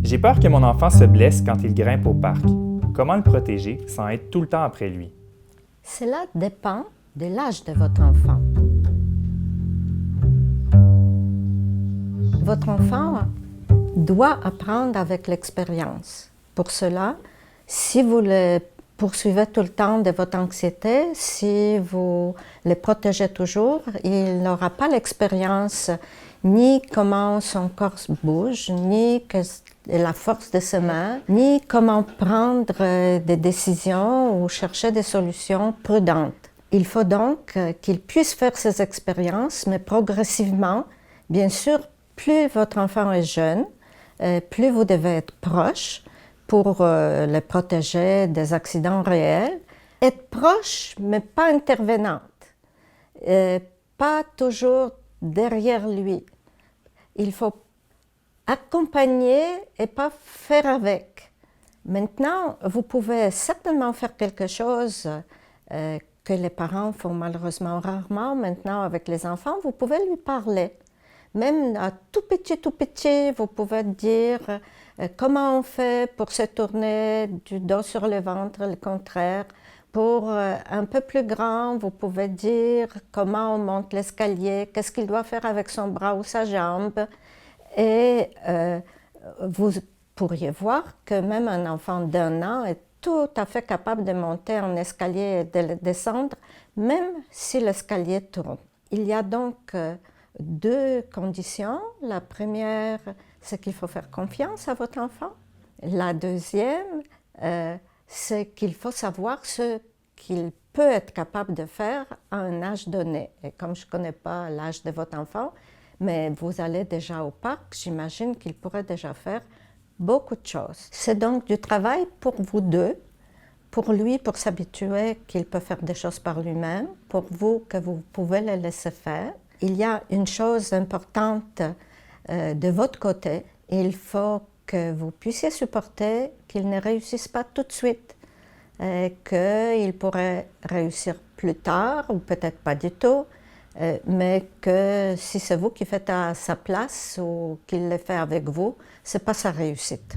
J'ai peur que mon enfant se blesse quand il grimpe au parc. Comment le protéger sans être tout le temps après lui? Cela dépend de l'âge de votre enfant. Votre enfant doit apprendre avec l'expérience. Pour cela, si vous le poursuivez tout le temps de votre anxiété, si vous le protégez toujours, il n'aura pas l'expérience ni comment son corps bouge, ni la force de ses mains, ni comment prendre des décisions ou chercher des solutions prudentes. Il faut donc qu'il puisse faire ces expériences, mais progressivement. Bien sûr, plus votre enfant est jeune, plus vous devez être proche pour le protéger des accidents réels. Être proche, mais pas intervenante. Pas toujours derrière lui. Il faut accompagner et pas faire avec. Maintenant, vous pouvez certainement faire quelque chose que les parents font malheureusement rarement. Maintenant, avec les enfants, vous pouvez lui parler. Même à tout petit, vous pouvez dire comment on fait pour se tourner du dos sur le ventre, le contraire. Pour un peu plus grand, vous pouvez dire comment on monte l'escalier, qu'est-ce qu'il doit faire avec son bras ou sa jambe. Et vous pourriez voir que même un enfant d'1 an est tout à fait capable de monter un escalier et de le descendre, même si l'escalier tourne. Il y a donc deux conditions. La première, c'est qu'il faut faire confiance à votre enfant. La deuxième, c'est qu'il faut savoir ce qu'il peut être capable de faire à un âge donné. Et comme je ne connais pas l'âge de votre enfant, mais vous allez déjà au parc, j'imagine qu'il pourrait déjà faire beaucoup de choses. C'est donc du travail pour vous deux, pour lui, pour s'habituer qu'il peut faire des choses par lui-même, pour vous, que vous pouvez le laisser faire. Il y a une chose importante de votre côté, il faut que vous puissiez supporter qu'il ne réussisse pas tout de suite, qu'il pourrait réussir plus tard ou peut-être pas du tout, mais que si c'est vous qui faites à sa place ou qu'il le fait avec vous, ce n'est pas sa réussite.